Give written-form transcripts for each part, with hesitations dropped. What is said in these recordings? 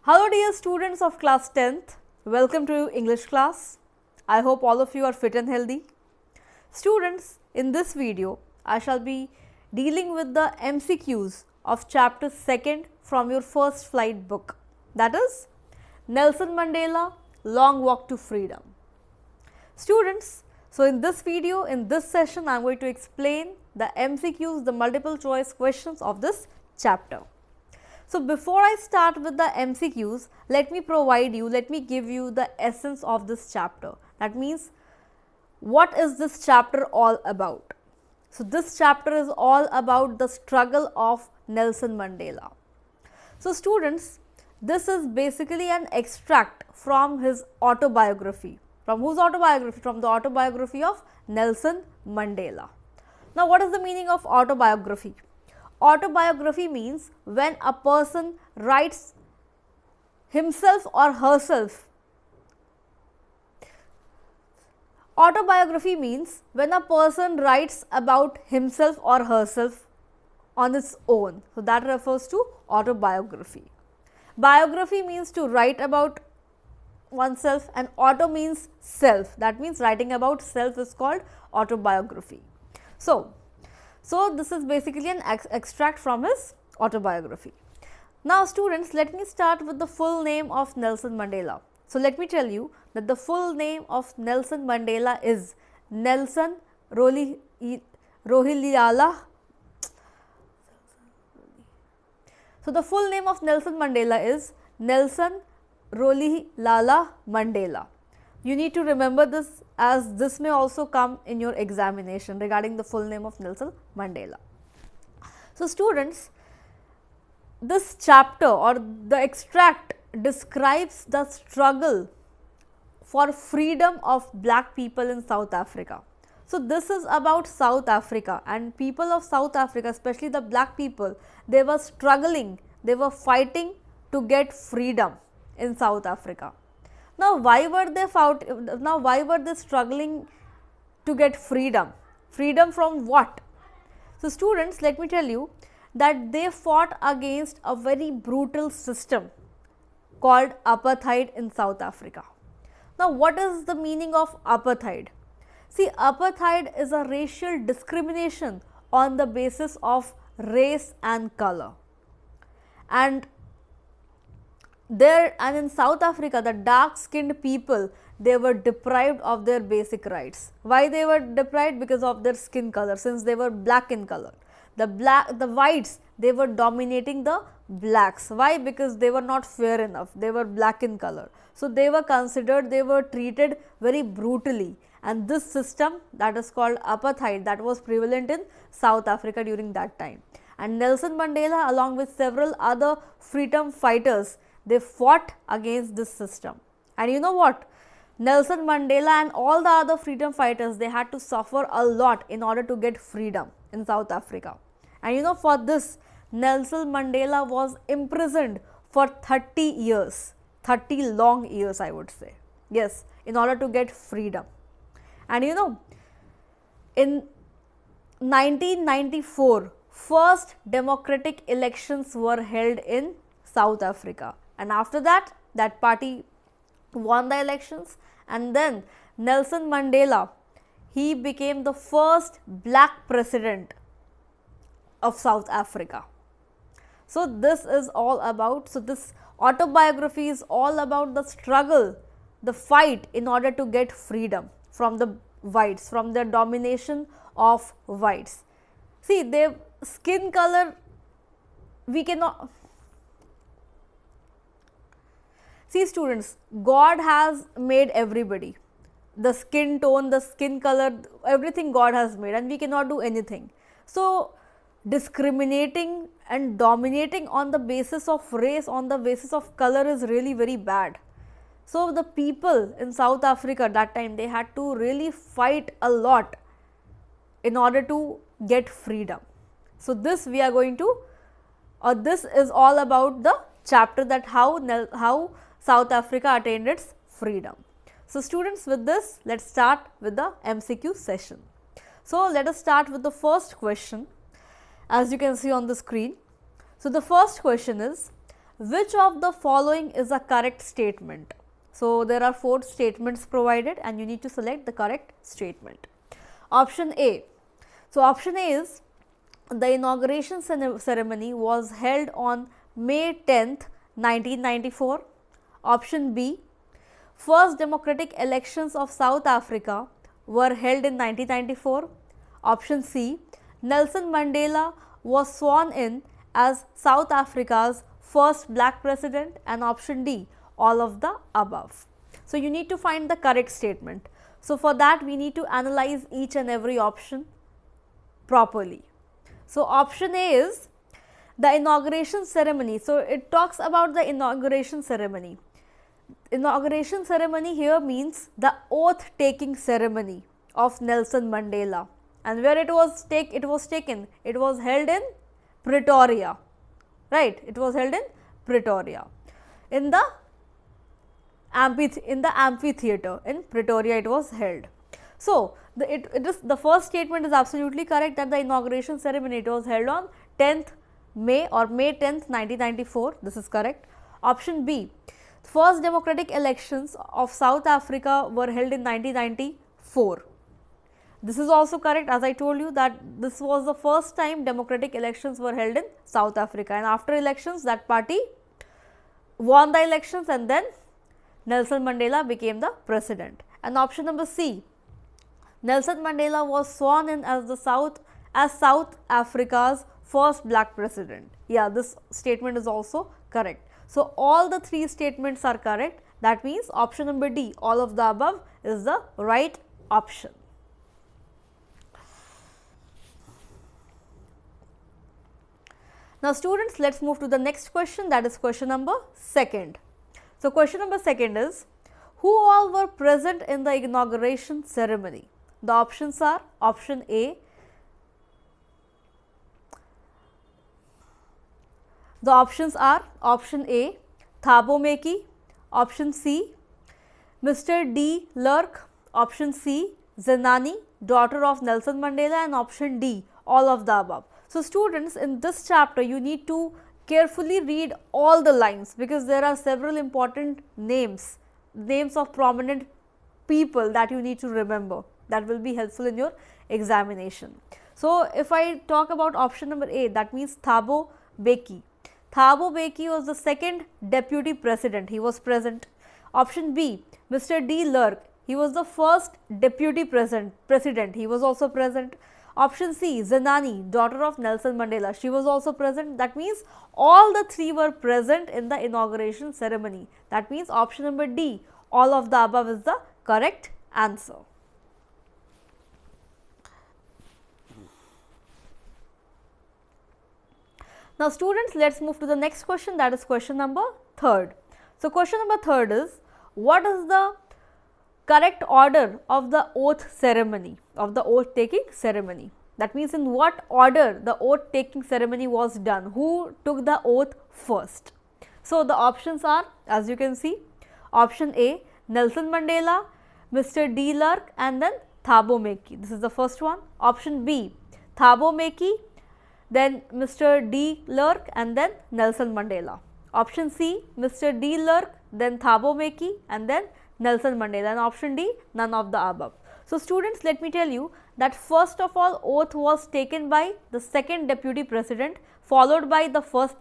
Hello dear students of class 10th, welcome to English class. I hope all of you are fit and healthy. Students, in this video, I shall be dealing with the MCQs of chapter 2nd from your first flight book, that is Nelson Mandela, Long Walk to Freedom. Students, so in this video, in this session, I am going to explain the MCQs, the multiple choice questions of this chapter. So, before I start with the MCQs, let me give you the essence of this chapter. That means, what is this chapter all about? So, this chapter is all about the struggle of Nelson Mandela. So, students, this is basically an extract from his autobiography. From whose autobiography? From the autobiography of Nelson Mandela. Now, what is the meaning of autobiography? Autobiography means when a person writes himself or herself. Autobiography means when a person writes about himself or herself on its own. So, that refers to autobiography. Biography means to write about oneself, and auto means self. That means writing about self is called autobiography. So, this is basically an extract from his autobiography. Now, students, let me start with the full name of Nelson Mandela. So, let me tell you that the full name of Nelson Mandela is Nelson Rolihlahla. So, the full name of Nelson Mandela is Nelson Rolihlahla Mandela. You need to remember this, as this may also come in your examination regarding the full name of Nelson Mandela. So, students, this chapter or the extract describes the struggle for freedom of black people in South Africa. So, this is about South Africa, and people of South Africa, especially the black people, they were struggling, they were fighting to get freedom in South Africa. Now, why were they struggling to get freedom? Freedom from what? So, students, let me tell you that they fought against a very brutal system called apartheid in South Africa. Now, what is the meaning of apartheid? See, apartheid is a racial discrimination on the basis of race and color. And in South Africa, the dark skinned people, they were deprived of their basic rights. Why they were deprived? Because of their skin color, since they were black in color. The whites, they were dominating the blacks. Why? Because they were not fair enough, they were black in color. So, they were treated very brutally, and this system, that is called apartheid, that was prevalent in South Africa during that time. And Nelson Mandela, along with several other freedom fighters, they fought against this system. And you know what? Nelson Mandela and all the other freedom fighters, they had to suffer a lot in order to get freedom in South Africa. And you know, for this, Nelson Mandela was imprisoned for 30 years, 30 long years, I would say. Yes, in order to get freedom. And you know, in 1994, first democratic elections were held in South Africa. And after that, that party won the elections, and then Nelson Mandela, he became the first black president of South Africa. So, this is all about, so this autobiography is all about the struggle, the fight in order to get freedom from the whites, from the domination of whites. See, their skin color, we cannot. See, students, God has made everybody, the skin tone, the skin color, everything God has made, and we cannot do anything. So, discriminating and dominating on the basis of race, on the basis of color is really very bad. So, the people in South Africa that time, they had to really fight a lot in order to get freedom. So, this we are going to, or this is all about the chapter that how South Africa attained its freedom. So, students, with this, let us start with the MCQ session. So, let us start with the first question, as you can see on the screen. So, the first question is, which of the following is a correct statement? So, there are 4 statements provided and you need to select the correct statement. Option A. So, option A is the inauguration ceremony was held on May 10th, 1994. Option B. First democratic elections of South Africa were held in 1994. Option C. Nelson Mandela was sworn in as South Africa's first black president, and option D, all of the above. So, you need to find the correct statement. So, for that we need to analyze each and every option properly. So, option A is the inauguration ceremony. So, it talks about the inauguration ceremony. Inauguration ceremony here means the oath taking ceremony of Nelson Mandela, and where it was taken, it was held in Pretoria, right? It was held in Pretoria, in the amphitheater in Pretoria it was held. So, the first statement is absolutely correct, that the inauguration ceremony it was held on 10th May or May 10th 1994, this is correct. Option B, first democratic elections of South Africa were held in 1994. This is also correct, as I told you that this was the first time democratic elections were held in South Africa, and after elections that party won the elections and then Nelson Mandela became the president. And option number C, Nelson Mandela was sworn in as South Africa's first black president. Yeah, this statement is also correct. So, all the 3 statements are correct. That means option number D, all of the above, is the right option. Now, students, let us move to the next question, that is question number 2nd. So, question number 2nd is, who all were present in the inauguration ceremony? The options are option A. The options are option A, Thabo Mbeki, option C, Mr. D. Lerck, option C, Zenani, daughter of Nelson Mandela, and option D, all of the above. So, students, in this chapter you need to carefully read all the lines, because there are several important names of prominent people that you need to remember, that will be helpful in your examination. So, if I talk about option number A, that means Thabo Mbeki. Thabo Mbeki was the 2nd deputy president, he was present. Option B, Mr. D. Lerck, he was the 1st deputy president, he was also present. Option C, Zenani, daughter of Nelson Mandela, she was also present. That means all the 3 were present in the inauguration ceremony. That means option number D, all of the above, is the correct answer. Now, students, let us move to the next question, that is question number 3rd. So, question number 3rd is, what is the correct order of the oath ceremony, of the oath taking ceremony? That means, in what order the oath taking ceremony was done, who took the oath first? So, the options are, as you can see, option A, Nelson Mandela, Mr. D. Lerck, and then Thabo Mbeki. This is the first one. Option B, Thabo Mbeki, then Mr. D. Lerck, and then Nelson Mandela. Option C, Mr. D. Lerck, then Thabo Mbeki, and then Nelson Mandela, and option D, none of the above. So, students, let me tell you that first of all, oath was taken by the 2nd deputy president, followed by the first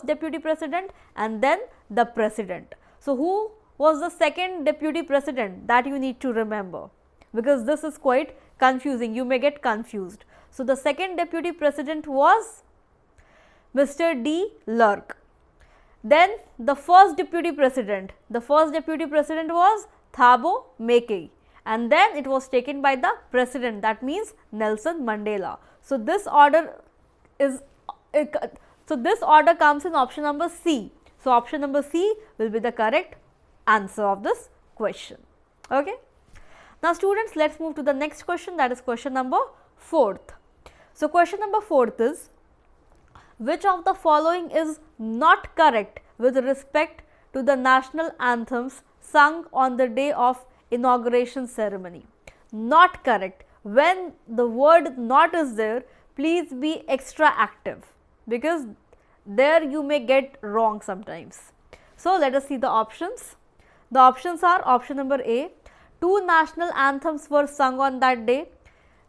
deputy president, and then the president. So, who was the 2nd deputy president? That you need to remember, because this is quite confusing, you may get confused. So, the 2nd deputy president was Mr. D. Lerck. Then the first deputy president was Thabo Mbeki, and then it was taken by the president, that means Nelson Mandela. So, this order comes in option number C. So, option number C will be the correct answer of this question. Okay. Now, students, let us move to the next question, that is question number 4th. So, question number 4th is, which of the following is not correct with respect to the national anthems sung on the day of inauguration ceremony? Not correct. When the word not is there, please be extra active, because there you may get wrong sometimes. So, let us see the options. The options are option number A, 2 national anthems were sung on that day.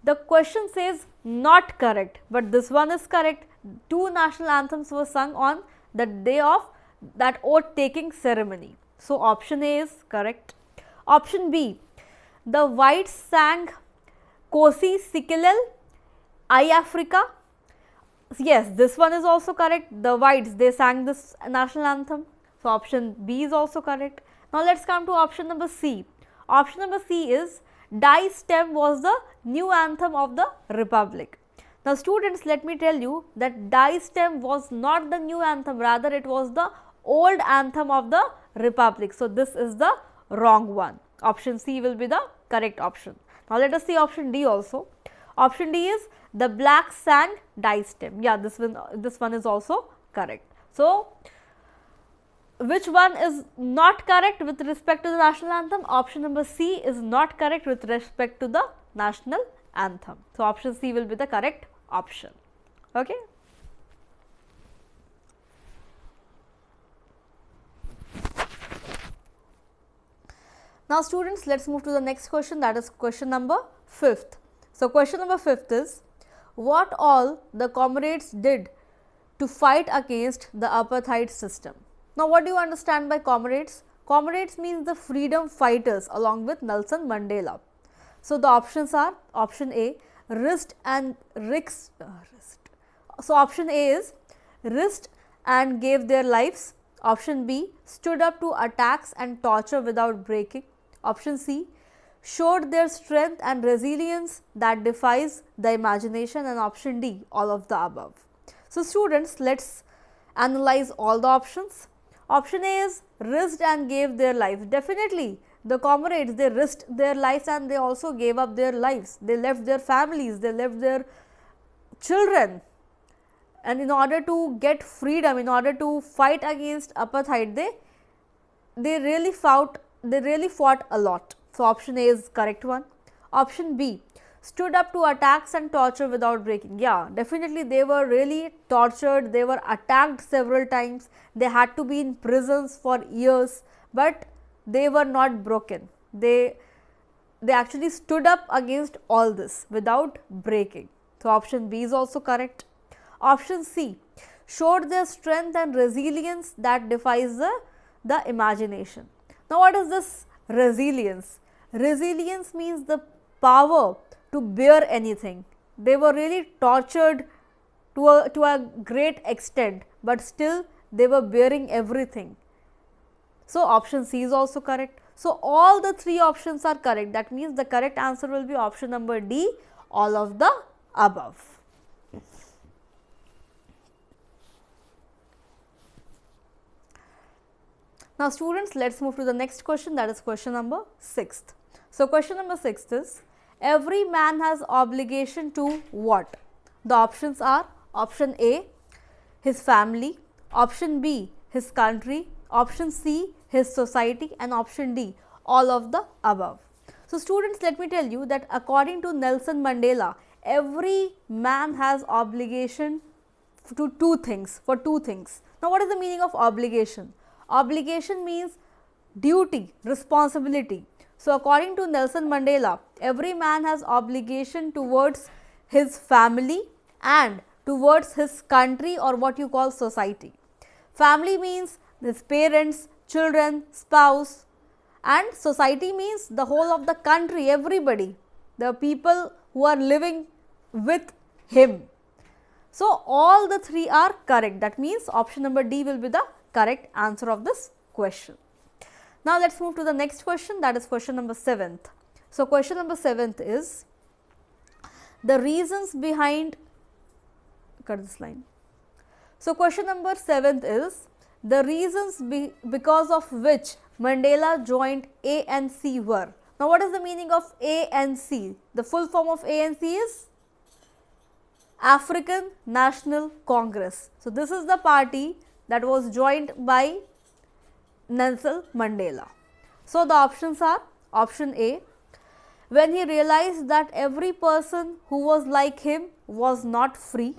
The question says not correct, but this one is correct. 2 national anthems were sung on the day of that oath taking ceremony. So, option A is correct. Option B, the whites sang Kosi Sikilel, I Africa. Yes, this one is also correct. The whites, they sang this national anthem. So, option B is also correct. Now, let us come to option number C. Option number C is Die Stem was the new anthem of the Republic. Now, students, let me tell you that Die Stem was not the new anthem, rather it was the old anthem of the Republic. So, this is the wrong one. Option C will be the correct option. Now, let us see option D also. Option D is the blacks sang Die Stem. Yeah, this one is also correct. So, which one is not correct with respect to the national anthem? Option number C is not correct with respect to the national anthem. So, option C will be the correct option. Okay. Now, students, let us move to the next question, that is question number 5th. So, question number 5th is, what all the comrades did to fight against the apartheid system? Now, what do you understand by comrades? Comrades means the freedom fighters along with Nelson Mandela. So, the options are option A, risked and So, option A is risked and gave their lives. Option B, stood up to attacks and torture without breaking. Option C, showed their strength and resilience that defies the imagination, and option D, all of the above. So, students, let us analyze all the options. Option A is risked and gave their lives. Definitely, the comrades, they risked their lives and they also gave up their lives. They left their families, they left their children, and in order to get freedom, in order to fight against apartheid, they really fought a lot. So, option A is correct one. Option B, stood up to attacks and torture without breaking. Yeah, definitely they were really tortured, they were attacked several times, they had to be in prisons for years, but they were not broken. They actually stood up against all this without breaking. So, option B is also correct. Option C, showed their strength and resilience that defies the imagination. Now, what is this resilience? Resilience means the power to bear anything. They were really tortured to a great extent, but still they were bearing everything. So, option C is also correct. So, all the 3 options are correct. That means the correct answer will be option number D, all of the above. Now, students, let us move to the next question, that is question number 6th. So, question number 6th is, every man has obligation to what? The options are option A, his family, option B, his country, option C, his society, and option D, all of the above. So, students, let me tell you that according to Nelson Mandela, every man has obligation to two things. Now, what is the meaning of obligation? Obligation means duty, responsibility. So, according to Nelson Mandela, every man has obligation towards his family and towards his country, or what you call society. Family means his parents, children, spouse, and society means the whole of the country, everybody, the people who are living with him. So, all the 3 are correct. That means option number D will be the correct answer of this question. Now, let us move to the next question, that is question number 7th. So, question number 7th is the reasons behind, cut this line. So, question number 7th is the reasons because of which Mandela joined ANC were. Now, what is the meaning of ANC? The full form of ANC is African National Congress. So, this is the party that was joined by Nelson Mandela. So, the options are option A, when he realized that every person who was like him was not free.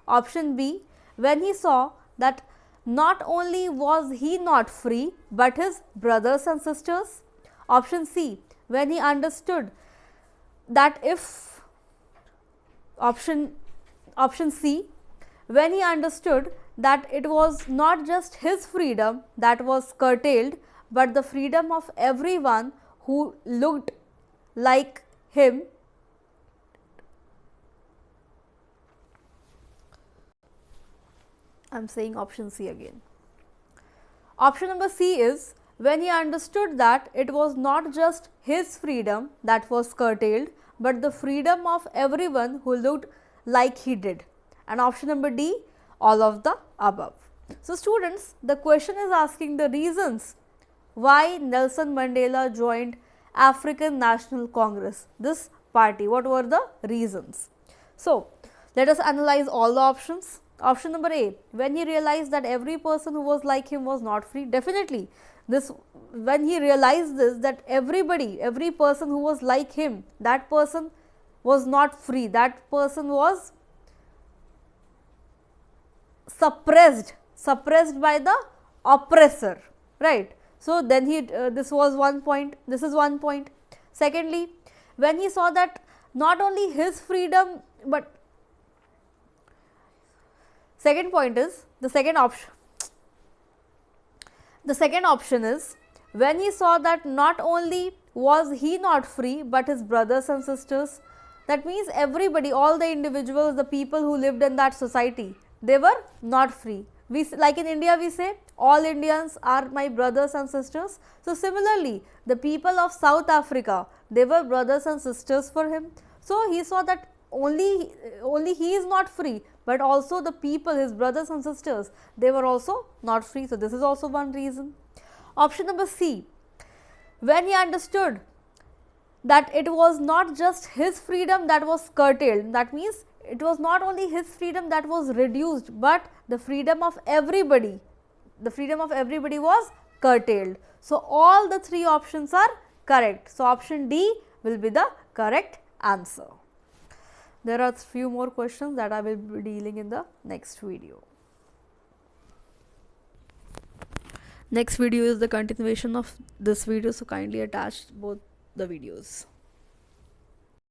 Option B, when he saw that not only was he not free, but his brothers and sisters? Option C, when he understood that if option C, when he understood that it was not just his freedom that was curtailed, but the freedom of everyone who looked like him. I am saying option C again. Option number C is when he understood that it was not just his freedom that was curtailed, but the freedom of everyone who looked like he did. And option number D, all of the above. So, students, the question is asking the reasons why Nelson Mandela joined African National Congress, this party. What were the reasons? So, let us analyze all the options. Option number A, when he realized that every person who was like him was not free. Definitely, this when he realized this, that every person who was like him, that person was not free, that person was suppressed by the oppressor, right. So, then he this was one point, this is one point. Secondly, when he saw that not only his freedom, but second point is the second option. The second option is when he saw that not only was he not free, but his brothers and sisters. That means everybody, all the individuals, the people who lived in that society, they were not free. We, like in India, we say all Indians are my brothers and sisters. So, similarly, the people of South Africa, they were brothers and sisters for him. So, he saw that only he is not free, but also the people, his brothers and sisters, they were also not free. So, this is also one reason. Option number C, when he understood that it was not just his freedom that was curtailed, that means it was not only his freedom that was reduced, but the freedom of everybody was curtailed. So, all the three options are correct. So, option D will be the correct answer. There are few more questions that I will be dealing in the next video. Next video is the continuation of this video, so kindly attach both the videos.